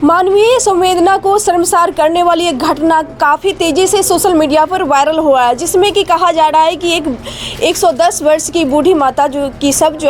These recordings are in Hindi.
मानवीय संवेदना को शर्मसार करने वाली एक घटना काफ़ी तेज़ी से सोशल मीडिया पर वायरल हुआ है, जिसमें कि कहा जा रहा है कि एक 110 वर्ष की बूढ़ी माता जो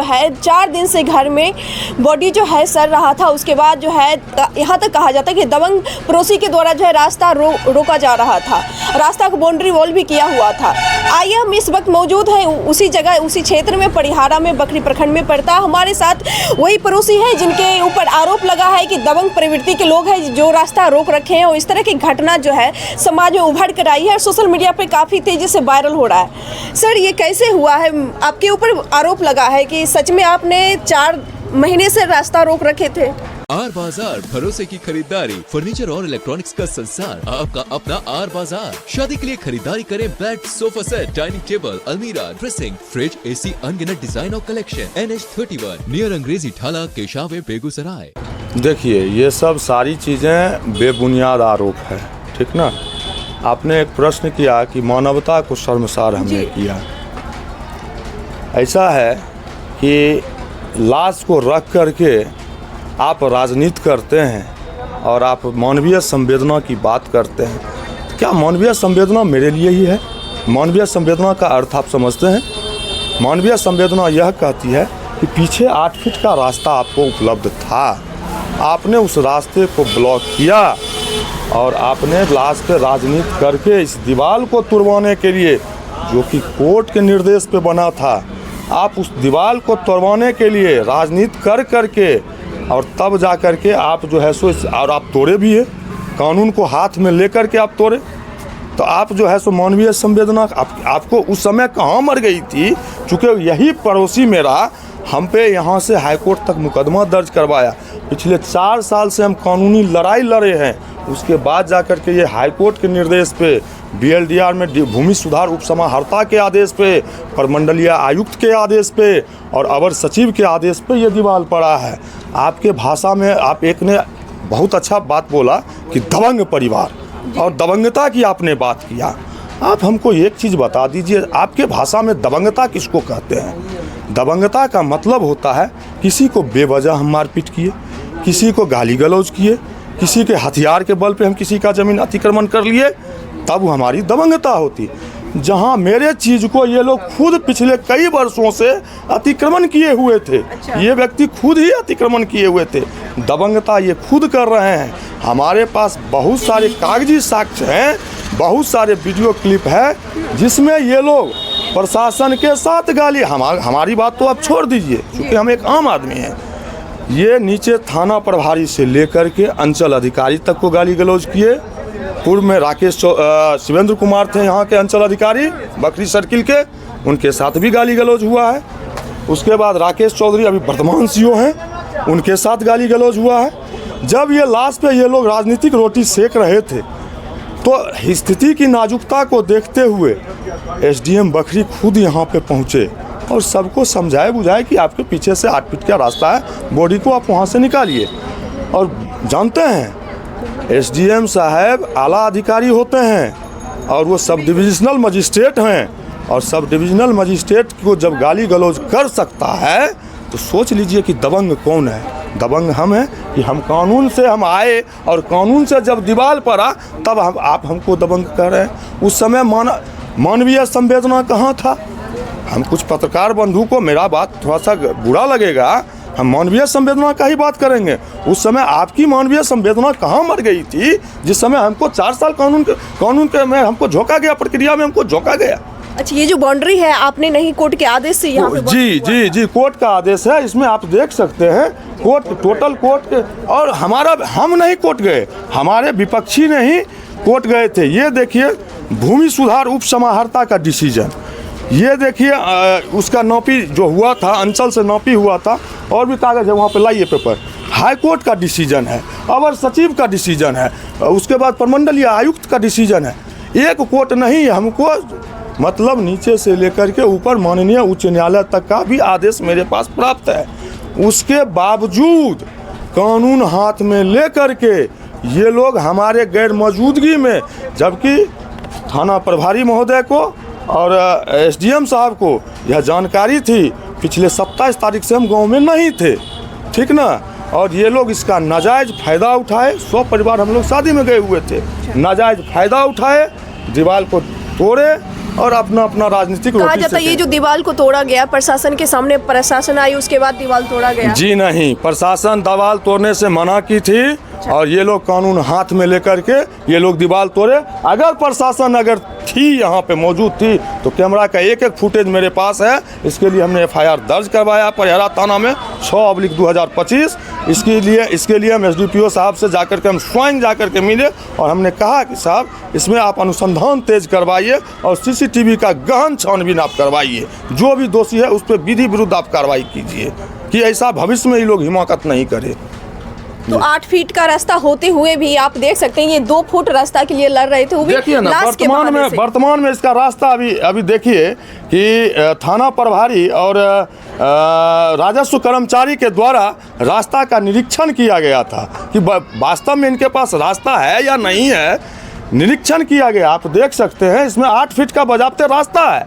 है 4 दिन से घर में बॉडी जो है सड़ रहा था। उसके बाद जो है यहाँ तक कहा जाता है कि दबंग पड़ोसी के द्वारा जो है रास्ता रोका जा रहा था, रास्ता को बाउंड्री वॉल भी किया हुआ था। आइए हम इस वक्त मौजूद हैं उसी जगह, उसी क्षेत्र में, परिहारा में, बकरी प्रखंड में पड़ता। हमारे साथ वही पड़ोसी हैं जिनके ऊपर आरोप लगा है कि दबंग प्रवृत्ति के लोग हैं जो रास्ता रोक रखे हैं, और इस तरह की घटना जो है समाज में उभर कर आई है और सोशल मीडिया पे काफ़ी तेज़ी से वायरल हो रहा है। सर, ये कैसे हुआ है? आपके ऊपर आरोप लगा है कि सच में आपने 4 महीने से रास्ता रोक रखे थे। आर बाजार, भरोसे की खरीदारी, फर्नीचर और इलेक्ट्रॉनिक्स का संसार, आपका अपना आर बाजार। शादी के लिए खरीदारी करें bed, sofa set, dining table, अलमीरा, ड्रेसिंग, फ्रिज, एसी, अनगिनत डिजाइन और कलेक्शन। NH31 नियर अंग्रेजी ठाला, केशावे, बेगूसराय। देखिए, ये सब सारी चीज़ें बेबुनियाद आरोप है, ठीक ना। आपने एक प्रश्न किया कि मानवता को शर्मसार हमने किया। ऐसा है कि लाश को रख करके आप राजनीति करते हैं और आप मानवीय संवेदना की बात करते हैं। क्या मानवीय संवेदना मेरे लिए ही है? मानवीय संवेदना का अर्थ आप समझते हैं? मानवीय संवेदना यह कहती है कि पीछे 8 फीट का रास्ता आपको उपलब्ध था, आपने उस रास्ते को ब्लॉक किया और आपने लाश पे राजनीति करके इस दीवार को तुड़वाने के लिए, जो कि कोर्ट के निर्देश पे बना था, आप उस दीवार को तोड़वाने के लिए राजनीति कर करके और तब जा कर के आप जो है सो, और आप तोड़े भी है, कानून को हाथ में लेकर के आप तोड़े। तो आप जो है सो मानवीय संवेदना आपको उस समय कहाँ मर गई थी? चूँकि यही पड़ोसी मेरा हम पे यहाँ से हाईकोर्ट तक मुकदमा दर्ज करवाया। पिछले 4 साल से हम कानूनी लड़ाई लड़े हैं। उसके बाद जाकर के ये हाईकोर्ट के निर्देश पे, BLDR में भूमि सुधार उपसमाहर्ता के आदेश पे, प्रमंडलीय आयुक्त के आदेश पे और अवर सचिव के आदेश पे ये दीवार पड़ा है। आपके भाषा में आप एक ने बहुत अच्छा बात बोला कि दबंग परिवार, और दबंगता की आपने बात किया। आप हमको एक चीज़ बता दीजिए, आपके भाषा में दबंगता किसको कहते हैं? दबंगता का मतलब होता है किसी को बेवजह हम मारपीट किए, किसी को गाली गलौज किए, किसी के हथियार के बल पे हम किसी का ज़मीन अतिक्रमण कर लिए, तब हमारी दबंगता होती। जहां मेरे चीज़ को ये लोग खुद पिछले कई वर्षों से अतिक्रमण किए हुए थे। ये व्यक्ति खुद ही अतिक्रमण किए हुए थे। दबंगता ये खुद कर रहे हैं। हमारे पास बहुत सारे कागजी साक्ष्य हैं, बहुत सारे वीडियो क्लिप है जिसमें ये लोग प्रशासन के साथ गाली, हमारी बात तो आप छोड़ दीजिए क्योंकि हम एक आम आदमी हैं। ये नीचे थाना प्रभारी से लेकर के अंचल अधिकारी तक को गाली गलौज किए। पूर्व में राकेश शिवेंद्र कुमार थे यहाँ के अंचल अधिकारी बकरी सर्किल के, उनके साथ भी गाली गलौज हुआ है। उसके बाद राकेश चौधरी अभी वर्तमान CO हैं, उनके साथ गाली गलौज हुआ है। जब ये लास्ट पे ये लोग राजनीतिक रोटी सेक रहे थे तो स्थिति की नाजुकता को देखते हुए SDM बकरी खुद यहाँ पे पहुँचे और सबको समझाए बुझाए कि आपके पीछे से 8 फीट का रास्ता है, बॉडी को आप वहाँ से निकालिए। और जानते हैं SDM साहब आला अधिकारी होते हैं और वो सब डिविजनल मजिस्ट्रेट हैं, और सब डिविजनल मजिस्ट्रेट को जब गाली गलौज कर सकता है तो सोच लीजिए कि दबंग कौन है? दबंग हम हैं कि हम कानून से हम आए और कानून से जब दीवार पड़ा तब आप हमको दबंग कह रहे हैं। उस समय मानवीय संवेदना कहाँ था? हम कुछ पत्रकार बंधु को मेरा बात थोड़ा सा बुरा लगेगा, हम मानवीय संवेदना का ही बात करेंगे। उस समय आपकी मानवीय संवेदना कहाँ मर गई थी जिस समय हमको 4 साल कानून के में हमको झोंका गया, प्रक्रिया में हमको झोंका गया। अच्छा, ये जो बाउंड्री है आपने नहीं कोर्ट के आदेश से यहाँ पे? जी, कोर्ट का आदेश है। इसमें आप देख सकते हैं कोर्ट, टोटल कोर्ट के, और हम नहीं कोर्ट गए, हमारे विपक्षी ने ही कोर्ट गए थे। ये देखिए भूमि सुधार उपसमाहर्ता का डिसीजन, ये देखिए उसका नॉपी जो हुआ था, अंचल से नॉपी हुआ था, और भी कागज है वहाँ पे, लाइए पेपर। हाई कोर्ट का डिसीजन है, अवर सचिव का डिसीजन है, उसके बाद प्रमंडलीय आयुक्त का डिसीजन है। एक कोर्ट नहीं, हमको मतलब नीचे से लेकर के ऊपर माननीय उच्च न्यायालय तक का भी आदेश मेरे पास प्राप्त है। उसके बावजूद कानून हाथ में लेकर के ये लोग हमारे गैर मौजूदगी में, जबकि थाना प्रभारी महोदय को और SDM साहब को यह जानकारी थी, पिछले 27 तारीख से हम गांव में नहीं थे, ठीक ना। और ये लोग इसका नाजायज़ फ़ायदा उठाए। 100 परिवार हम लोग शादी में गए हुए थे, नाजायज़ फ़ायदा उठाए, दीवार को तोड़े और अपना अपना राजनीतिक कहा जाता है ये जो दीवार को तोड़ा गया, प्रशासन के सामने प्रशासन आई, उसके बाद दीवार तोड़ा गया। जी नहीं, प्रशासन दीवार तोड़ने से मना की थी और ये लोग कानून हाथ में लेकर के ये लोग दीवार तोड़े। अगर प्रशासन अगर थी यहाँ पे मौजूद थी तो कैमरा का एक एक फुटेज मेरे पास है। इसके लिए हमने FIR दर्ज करवाया परिहारा थाना में 6/2025। इसके लिए हम SDPO साहब से जाकर के हम स्वयं जाकर के मिले और हमने कहा कि साहब इसमें आप अनुसंधान तेज करवाइए और CCTV का गहन छानबीन आप करवाइए, जो भी दोषी है उस पर विधि विरुद्ध आप कार्रवाई कीजिए कि ऐसा भविष्य में ये लोग हिमाकत नहीं करे। तो 8 फीट का रास्ता होते हुए भी आप देख सकते हैं ये 2 फुट रास्ता के लिए लड़ रहे थे, वो भी देखिए ना, लाश के बहाने से। वर्तमान में इसका रास्ता अभी देखिए कि थाना प्रभारी और राजस्व कर्मचारी के द्वारा रास्ता का निरीक्षण किया गया था कि वास्तव में इनके पास रास्ता है या नहीं है, निरीक्षण किया गया। आप देख सकते हैं इसमें 8 फीट का बजाबते रास्ता है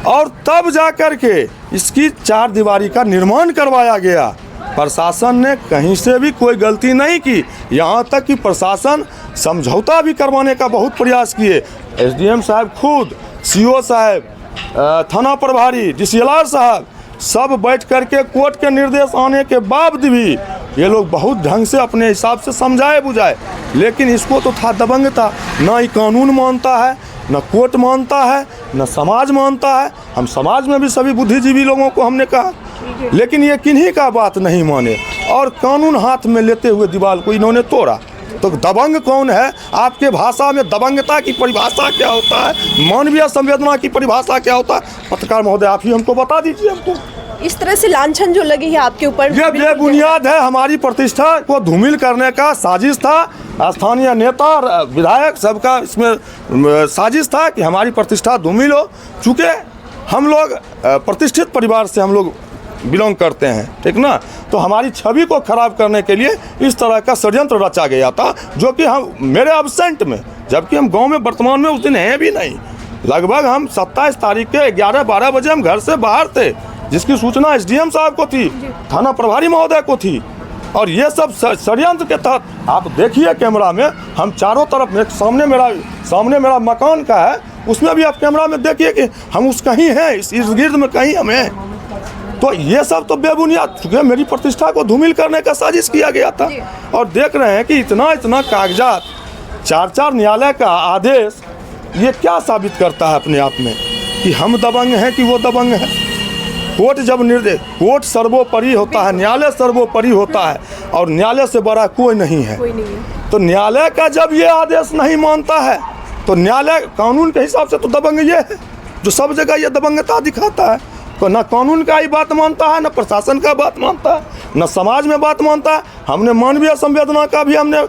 और तब जाकर के इसकी 4 दीवारी का निर्माण करवाया गया। प्रशासन ने कहीं से भी कोई गलती नहीं की, यहाँ तक कि प्रशासन समझौता भी करवाने का बहुत प्रयास किए। SDM साहब खुद, CO साहब, थाना प्रभारी, DCLR साहब सब बैठ करके कोर्ट के निर्देश आने के बाद भी ये लोग बहुत ढंग से अपने हिसाब से समझाए बुझाए, लेकिन इसको तो था दबंगता। ना ही कानून मानता है, न कोर्ट मानता है, न समाज मानता है। हम समाज में भी सभी बुद्धिजीवी लोगों को हमने कहा, लेकिन ये किन्हीं का बात नहीं माने और कानून हाथ में लेते हुए दीवार को इन्होंने तोड़ा। तो दबंग कौन है? आपके भाषा में दबंगता की परिभाषा क्या होता है, मानवीय संवेदना की परिभाषा क्या होता है? पत्रकार महोदय आप ही हमको बता दीजिए। हमको इस तरह से लांछन जो लगी है आपके ऊपर, ये बेबुनियाद है। हमारी प्रतिष्ठा को धूमिल करने का साजिश था। स्थानीय नेता और विधायक सबका इसमें साजिश था कि हमारी प्रतिष्ठा धूमिल हो। चूँकि हम लोग प्रतिष्ठित परिवार से हम लोग बिलोंग करते हैं, ठीक ना, तो हमारी छवि को खराब करने के लिए इस तरह का षड्यंत्र रचा गया था, जो कि हम मेरे एब्सेंट में, जबकि हम गांव में वर्तमान में उस दिन हैं भी नहीं। लगभग हम 27 तारीख के 11-12 बजे हम घर से बाहर थे, जिसकी सूचना SDM साहब को थी, थाना प्रभारी महोदय को थी। और ये सब षड्यंत्र के तहत आप देखिए कैमरा में हम चारों तरफ, सामने मेरा मकान का है, उसमें भी आप कैमरा में देखिए कि हम उस कहीं हैं, इस इर्द गिर्द में कहीं हम हैं। तो ये सब तो बेबुनियाद, चूँकि मेरी प्रतिष्ठा को धूमिल करने का साजिश किया गया था। और देख रहे हैं कि इतना कागजात, 4 न्यायालय का आदेश, ये क्या साबित करता है अपने आप में कि हम दबंग हैं कि वो दबंग है? कोर्ट जब निर्देश, कोर्ट सर्वोपरि होता है, न्यायालय सर्वोपरि होता है और न्यायालय से बड़ा कोई नहीं है। तो न्यायालय का जब ये आदेश नहीं मानता है तो न्यायालय कानून के हिसाब से तो दबंग ये है जो सब जगह ये दबंगता दिखाता है। तो न कानून का ही बात मानता है, न प्रशासन का बात मानता है, न समाज में बात मानता है। हमने मानवीय संवेदना का भी हमने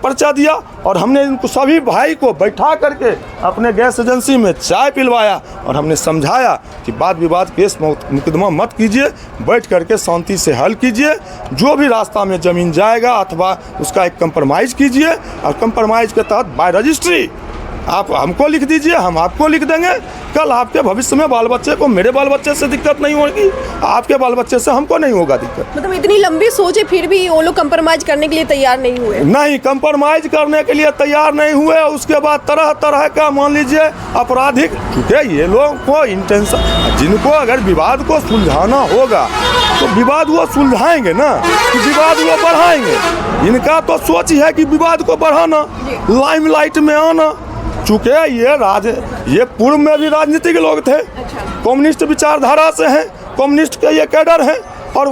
पर्चा दिया और हमने इनको सभी भाई को बैठा करके अपने गैस एजेंसी में चाय पिलवाया और हमने समझाया कि वाद विवाद केस मुकदमा मत कीजिए, बैठ करके शांति से हल कीजिए। जो भी रास्ता में ज़मीन जाएगा अथवा उसका एक कंप्रोमाइज़ कीजिए और कंप्रोमाइज़ के तहत बाय रजिस्ट्री आप हमको लिख दीजिए, हम आपको लिख देंगे। कल आपके भविष्य में बाल बच्चे को मेरे बाल बच्चे से दिक्कत नहीं होगी, आपके बाल बच्चे से हमको नहीं होगा दिक्कत। मतलब इतनी लंबी सोच है फिर भी वो लोग कंप्रोमाइज करने के लिए तैयार नहीं हुए? नहीं, कंप्रोमाइज करने के लिए तैयार नहीं हुए। उसके बाद तरह तरह का मान लीजिए आपराधिक, क्योंकि ये लोग को इंटेंशन, जिनको अगर विवाद को सुलझाना होगा तो विवाद वो सुलझाएंगे ना, कि विवाद वो बढ़ाएंगे। इनका तो सोच है कि विवाद को बढ़ाना, लाइमलाइट में आना। चूँकि ये पूर्व में भी राजनीतिक लोग थे, कम्युनिस्ट विचारधारा से हैं, कम्युनिस्ट के ये कैडर हैं और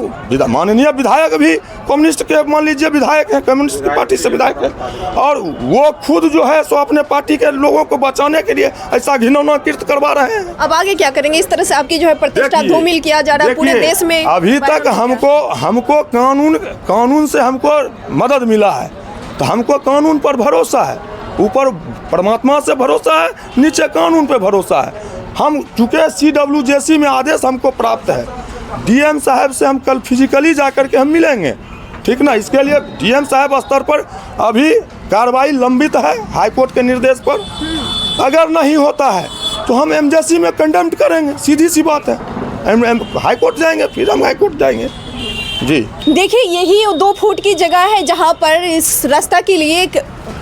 माननीय विधायक भी कम्युनिस्ट के मान लीजिए विधायक हैं, कम्युनिस्ट की पार्टी से विधायक हैं। और वो खुद जो है सो अपने पार्टी के लोगों को बचाने के लिए ऐसा घिनौना कृत्य करवा रहे हैं। अब आगे क्या करेंगे? इस तरह से आपकी जो है प्रतिष्ठा धूमिल किया जा रहा है पूरे देश में। अभी तक हमको कानून से हमको मदद मिला है, तो हमको कानून पर भरोसा है। ऊपर परमात्मा से भरोसा है, नीचे कानून पे भरोसा है। हम चूँकि CWJC में आदेश हमको प्राप्त है, DM साहब से हम कल फिजिकली जाकर के हम मिलेंगे, ठीक ना। इसके लिए DM साहब स्तर पर अभी कार्रवाई लंबित है हाई कोर्ट के निर्देश पर। अगर नहीं होता है तो हम MJC में कंडेम्ड करेंगे, सीधी सी बात है। हाई कोर्ट जाएंगे, फिर हम हाई कोर्ट जाएंगे। जी देखिए, यही 2 फुट की जगह है जहाँ पर इस रास्ता के लिए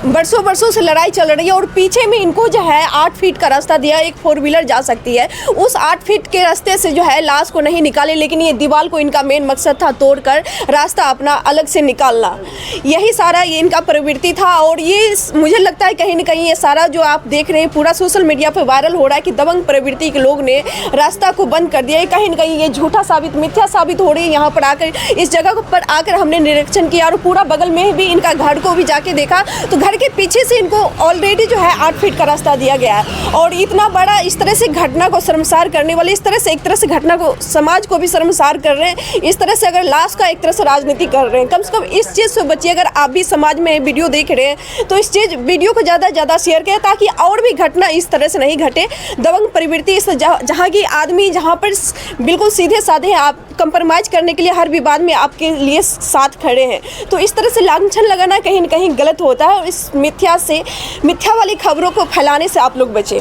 बरसों से लड़ाई चल रही है और पीछे में इनको जो है 8 फीट का रास्ता दिया, एक 4 व्हीलर जा सकती है। उस 8 फीट के रास्ते से जो है लाश को नहीं निकाले, लेकिन ये दीवार को इनका मेन मकसद था तोड़कर रास्ता अपना अलग से निकालना। यही सारा ये इनका प्रवृत्ति था और ये मुझे लगता है कहीं ना कहीं ये सारा जो आप देख रहे हैं पूरा सोशल मीडिया पर वायरल हो रहा है कि दबंग प्रवृत्ति के लोग ने रास्ता को बंद कर दिया है। कहीं ना कहीं ये झूठा साबित, मिथ्या साबित हो रही है। यहाँ पर आकर, इस जगह पर आकर हमने निरीक्षण किया और पूरा बगल में भी इनका घर को भी जाके देखा तो घर के पीछे से इनको ऑलरेडी जो है 8 फीट का रास्ता दिया गया है। और इतना बड़ा इस तरह से घटना को शर्मसार करने वाले, इस तरह से एक तरह से घटना को समाज को भी शर्मसार कर रहे हैं। इस तरह से अगर लाश का एक तरह से राजनीति कर रहे हैं, कम से कम इस चीज़ से बचिए। अगर आप भी समाज में वीडियो देख रहे हैं तो इस चीज़ वीडियो को ज़्यादा से ज़्यादा शेयर करें ताकि और भी घटना इस तरह से नहीं घटे। दबंग प्रवृत्ति इस जहाँ की आदमी जहाँ पर बिल्कुल सीधे साधे आप कंप्रोमाइज़ करने के लिए हर विवाद में आपके लिए साथ खड़े हैं, तो इस तरह से लांछन लगाना कहीं न कहीं गलत होता है। और इस मिथ्या वाली खबरों को फैलाने से आप लोग बचें।